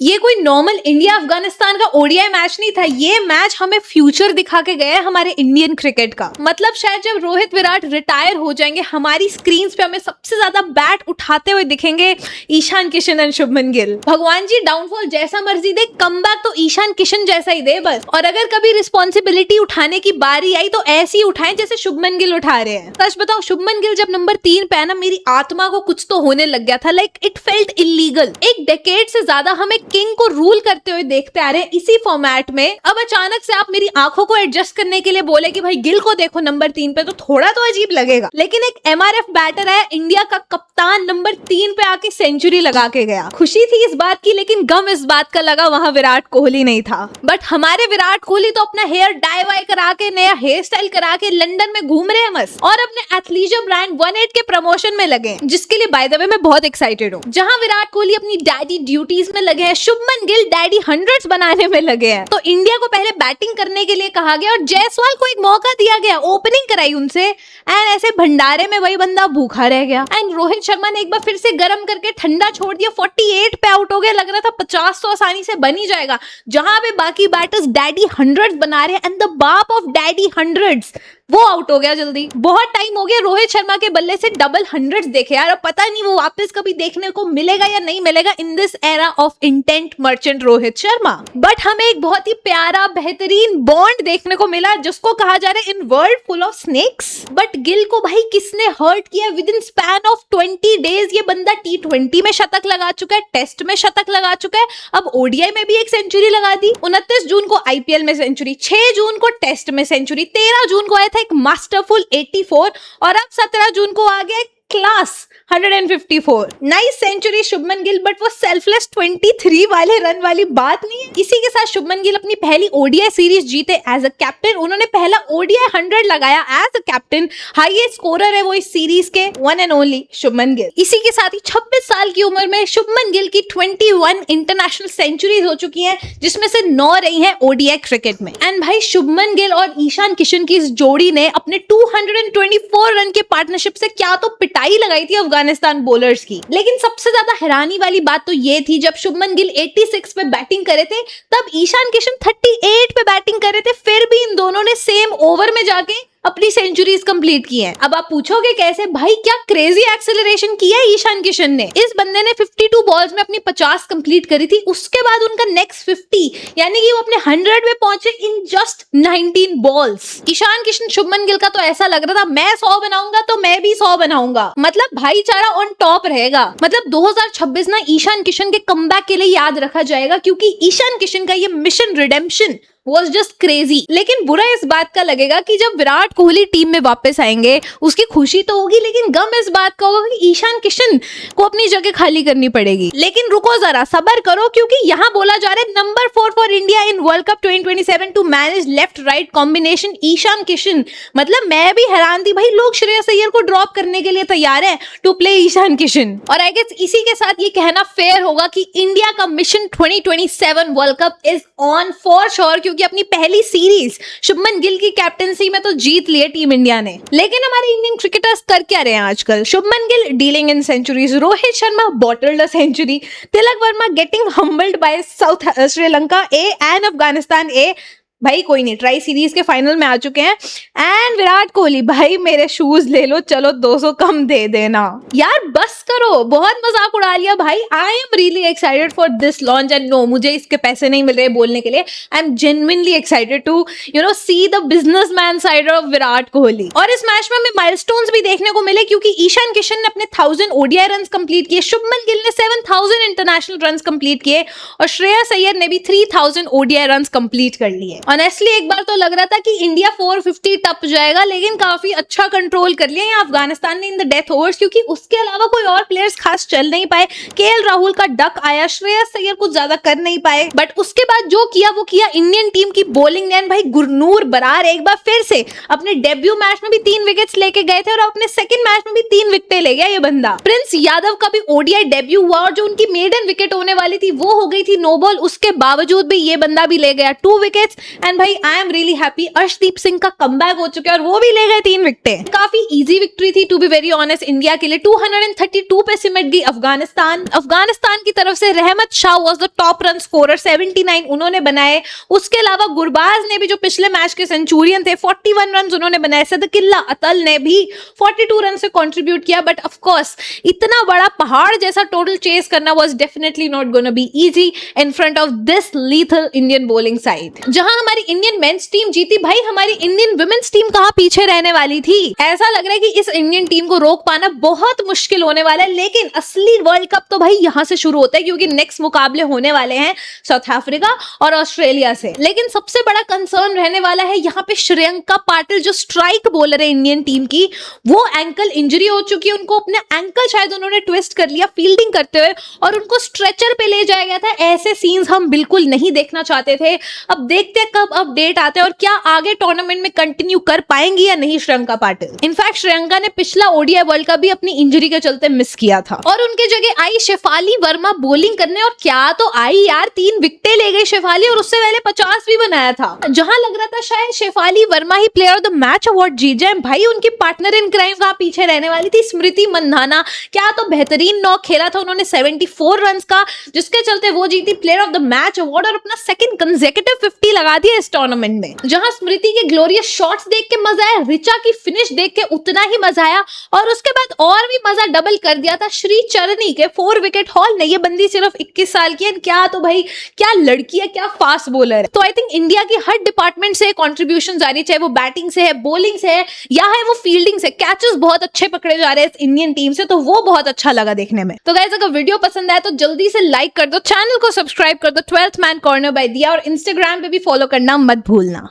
ये कोई normal India Afghanistan का ओडीआई मैच नहीं था, ये मैच हमें फ्यूचर दिखा के गया है हमारे इंडियन क्रिकेट का। मतलब शायद जब रोहित विराट रिटायर हो जाएंगे, हमारी स्क्रीन पे हमें सबसे ज्यादा बैट उठाते हुए दिखेंगे ईशान किशन एंड शुभमन गिल। भगवान जी डाउनफॉल जैसा मर्जी दे, कमबैक तो ईशान किशन जैसा ही दे बस। और अगर कभी रिस्पॉन्सिबिलिटी उठाने की बारी आई तो ऐसी ही उठाएं जैसे शुभमन गिल उठा रहे हैं। सच बताओ, शुभमन गिल जब नंबर 3 पे है ना, मेरी आत्मा को कुछ तो होने लग गया था। Like it felt illegal. एक डेकेड से ज्यादा हमें किंग को रूल करते हुए देखते आ रहे हैं इसी फॉर्मेट में। अब अचानक से आप मेरी आंखों को एडजस्ट करने के लिए बोले कि भाई गिल को देखो नंबर 3 पे, तो थोड़ा तो अजीब लगेगा। लेकिन एक एमआरएफ बैटर है, इंडिया का कप्तान, नंबर 3 पे आके सेंचुरी लगा के गया। खुशी थी इस बात की, लेकिन गम इस बात का लगा वहां विराट कोहली नहीं था। बट हमारे विराट कोहली तो अपना हेयर डाई वाई करा के, नया हेयर स्टाइल करा के लंदन में घूम रहे हैं मस्त, और अपने एथलीजर ब्रांड 18 के प्रमोशन में लगे, जिसके लिए बाय द वे मैं बहुत एक्साइटेड हूँ। जहां विराट कोहली अपनी डैडी ड्यूटीज में लगे हैं, शुभमन गिल डैडी हंड्रेड्स बनाने में लगे हैं। तो इंडिया को पहले बैटिंग करने के लिए कहा गया और जायसवाल को एक मौका दिया गया, ओपनिंग कराई उनसे, एंड ऐसे भंडारे में वही बंदा भूखा रह गया। एंड रोहित शर्मा ने एक बार फिर से गर्म करके ठंडा छोड़ दिया, 48 पे आउट हो गया। लग रहा था 50 तो आसानी से बन ही जाएगा, जहां पे बाकी बैटर्स डैडी हंड्रेड्स बना रहे हैं, एंड द बाप ऑफ डैडी हंड्रेड्स वो आउट हो गया जल्दी। बहुत टाइम हो गया रोहित शर्मा के बल्ले से डबल हंड्रेड्स देखे यार, पता नहीं वो वापस कभी देखने को मिलेगा या नहीं मिलेगा in this era of intent merchant Rohit Sharma. But हमें एक बहुत ही प्यारा बेहतरीन बॉन्ड देखने को मिला, जिसको कहा जा रहा है in world full of snakes. But Gill को भाई किसने हर्ट किया with in span of 20 days? ये बंदा T20 में शतक लगा चुका है, टेस्ट में शतक लगा चुका है, अब ओडीआई में भी एक सेंचुरी लगा दी। 29 जून को आईपीएल में सेंचुरी, 6 जून को टेस्ट में सेंचुरी, 13 जून को आया था एक मास्टरफुल 84, और अब 17 जून को आ गया class 154। Nice century Shubman Gill, but वो सेल्फलेस 23 वाले रन वाली बात नहीं है। इसी के साथ शुभमन गिल अपनी पहली ओडीआई सीरीज जीते एज अ कैप्टन। उन्होंने पहला ओडीआई 100 लगाया as a captain. Highest scorer है वो इस सीरीज के, one and only Shubman Gill. इसी के साथ ही 26 साल की उम्र में शुभमन गिल की 21 इंटरनेशनल सेंचुरीज हो चुकी हैं, जिसमें से 9 रही हैं ओडीआई क्रिकेट में। एंड भाई शुभमन गिल और ईशान किशन की इस जोड़ी ने अपने 224 रन के पार्टनरशिप से क्या तो पिटाई लगाई थी अफगानिस्तान बॉलर्स की। लेकिन सबसे ज्यादा हैरानी वाली बात तो ये थी, जब शुभमन गिल 86 पे बैटिंग करे थे, तब ईशान किशन 38 पे बैटिंग करे थे, फिर भी इन दोनों ने सेम ओवर में जाके अपनी सेंचुरीज कंप्लीट की हैं। अब आप पूछोगे कैसे? भाई क्या क्रेजी एक्सेलरेशन किया है ईशान किशन ने। इस बंदे ने 52 बॉल्स में अपनी 50 कंप्लीट करी थी, उसके बाद उनका नेक्स्ट 50, यानी कि वो अपने 100 में पहुंचे in just 19 balls. Ishan Kishan Shubman Gill का तो ऐसा लग रहा था मैं 100 बनाऊंगा तो मैं भी 100 बनाऊंगा, मतलब भाईचारा ऑन टॉप रहेगा। मतलब 2026 ना ईशान किशन के कमबैक के लिए याद रखा जाएगा, क्योंकि ईशान किशन का ये mission redemption was just crazy। लेकिन बुरा इस बात का लगेगा कि जब विराट कोहली टीम में वापस आएंगे, उसकी खुशी तो होगी, लेकिन गम इस बात का होगा कि ईशान किशन को अपनी जगह खाली करनी पड़ेगी। लेकिन रुको जरा, सब्र करो, क्योंकि यहाँ बोला जा रहा है number 4 for India in World Cup 2027 to manage left right combination Ishan Kishan. मतलब मैं भी हैरान थी भाई, लोग श्रेयस अय्यर को ड्रॉप करने के लिए तैयार है टू प्ले ईशान किशन। और आई गेस इसी के साथ ये कहना फेयर होगा कि इंडिया का mission 2027 world cup is on for sure, क्योंकि अपनी पहली सीरीज शुभमन गिल की कैप्टनसी में तो जीत लिए टीम इंडिया ने। लेकिन हमारे इंडियन क्रिकेटर्स कर क्या रहे हैं आजकल? Shubman Gill dealing in centuries, Rohit Sharma bottled a century, Tilak Varma getting humbled by South Sri Lanka A and Afghanistan A. भाई कोई नहीं, ट्राई सीरीज के फाइनल में आ चुके हैं। एंड विराट कोहली, भाई मेरे शूज ले लो, चलो 200 कम दे देना यार, बस करो, बहुत मजाक उड़ा लिया भाई। I am really excited for this launch, and no, मुझे इसके पैसे नहीं मिल रहे बोलने के लिए। I am genuinely excited to see the businessman side of Virat Kohli. और इस मैच में हमें माइलस्टोन्स भी देखने को मिले, क्योंकि ईशान किशन ने अपने 1000 ओडीआई रन कंप्लीट किए, शुभमन गिल ने 7000 इंटरनेशनल रन कंप्लीट किए, और श्रेयस अय्यर ने भी 3000 ओडीआई रन कंप्लीट कर लिए। ऑनेस्टली एक बार तो लग रहा था कि इंडिया 450 टप जाएगा, लेकिन काफी अच्छा कंट्रोल कर लिया यहाँ अफगानिस्तान ने इन द डेथ ओवर्स, क्योंकि उसके अलावा कोई और प्लेयर्स खास चल नहीं पाए। केएल राहुल का डक आया, श्रेयस अय्यर कुछ ज्यादा कर नहीं पाए, बट उसके बाद जो किया वो किया इंडियन टीम की बॉलिंग ने। भाई गुरनूर बरार एक बार फिर से अपने डेब्यू मैच में भी 3 विकेट्स लेके गए थे, और अपने सेकंड मैच में भी 3 विकेटें ले गया ये बंदा। प्रिंस यादव का भी ओडीआई डेब्यू हुआ, और जो उनकी मेडन विकेट होने वाली थी वो हो गई थी नो बॉल, उसके बावजूद भी ये बंदा भी ले गया 2 विकेट्स। एंड भाई I am really happy, Arshdeep Singh का कमबैक हो चुका है और वो भी ले गए 3 विकेटें। काफी इजी विक्ट्री थी to be very honest India के लिए। 232 पे सिमट गई अफगानिस्तान। अफगानिस्तान की तरफ से Rahmat Shah was the top run scorer, 79 उन्होंने बनाए। उसके अलावा गुरबाज ने भी जो पिछले मैच के सेंचुरियन थे 41 रन उन्होंने बनाए। सदकिल्ला अतल ने भी 42 रन से कंट्रीब्यूट किया। बट ऑफ कोर्स इतना बड़ा पहाड़ जैसा टोटल चेस करना was definitely not gonna be easy in front of this lethal Indian bowling side. जहां हमारी इंडियन मेंस टीम जीती, भाई हमारी इंडियन वुमेन्स टीम कहां पीछे रहने वाली थी। ऐसा लग रहा है कि इस इंडियन टीम को रोक पाना बहुत मुश्किल होने वाला है। लेकिन असली वर्ल्ड कप तो भाई यहां से शुरू होता है, क्योंकि नेक्स्ट मुकाबले होने वाले हैं साउथ अफ्रीका और ऑस्ट्रेलिया से। लेकिन सबसे बड़ा कंसर्न रहने वाला है यहाँ पे श्रेयंका पाटिल, जो स्ट्राइक बॉलर है इंडियन टीम की, वो एंकल इंजरी हो चुकी है उनको। अपने एंकल शायद उन्होंने ट्विस्ट कर लिया फील्डिंग करते हुए और उनको स्ट्रेचर पे ले जाया गया था। ऐसे सीन्स हम बिल्कुल नहीं देखना चाहते थे। अब देखते हैं कब अपडेट आते हैं और क्या आगे टूर्नामेंट में कंटिन्यू कर पाएंगी या नहीं श्रेयंका पाटिल। इनफैक्ट श्रेयंका ने पिछला ओडीआई वर्ल्ड कप भी अपनी इंजरी के चलते मिस किया था और उनके जगह आई शेफाली वर्मा बॉलिंग करने। और क्या तो आई यार, 3 विकेटें ले गई शेफाली और उससे पहले 50 भी बनाया था। जहां लग रहा था शायद शेफाली वर्मा ही player of the match award जीत जाए, भाई उनकी पार्टनर इन क्राइम वहां पीछे रहने वाली थी स्मृति मंधाना। क्या तो बेहतरीन नॉक खेला था उन्होंने 74 रन का, जिसके चलते वो जीती player of the match award और अपना सेकंड कंसेक्यूटिव 50 लगा दिया इस टूर्नामेंट में। जहां स्मृति के ग्लोरियस शॉट्स देख के मजा आया, रिचा की फिनिश देख के उतना ही मजा आया और उसके बाद और भी मजा डबल कर दिया था श्री चरनी के 4 विकेट हॉल ने। ये बंदी सिर्फ 21 साल की है। क्या तो भाई क्या लड़की है, क्या फास्ट बॉलर है। तो आई थिंक इंडिया की हर डिपार्टमेंट से कंट्रीब्यूशन आ रही, चाहे वो बैटिंग से है, बॉलिंग से है या है वो फील्डिंग से। कैचेस बहुत अच्छे पकड़े जा रहे हैं इस इंडियन टीम से, तो वो बहुत अच्छा लगा देखने में। तो गाइस अगर वीडियो पसंद आए तो जल्दी से लाइक कर दो, चैनल को सब्सक्राइब कर दो 12th मैन कॉर्नर बाय दिया, और इंस्टाग्राम पे भी फॉलो करना मत भूलना।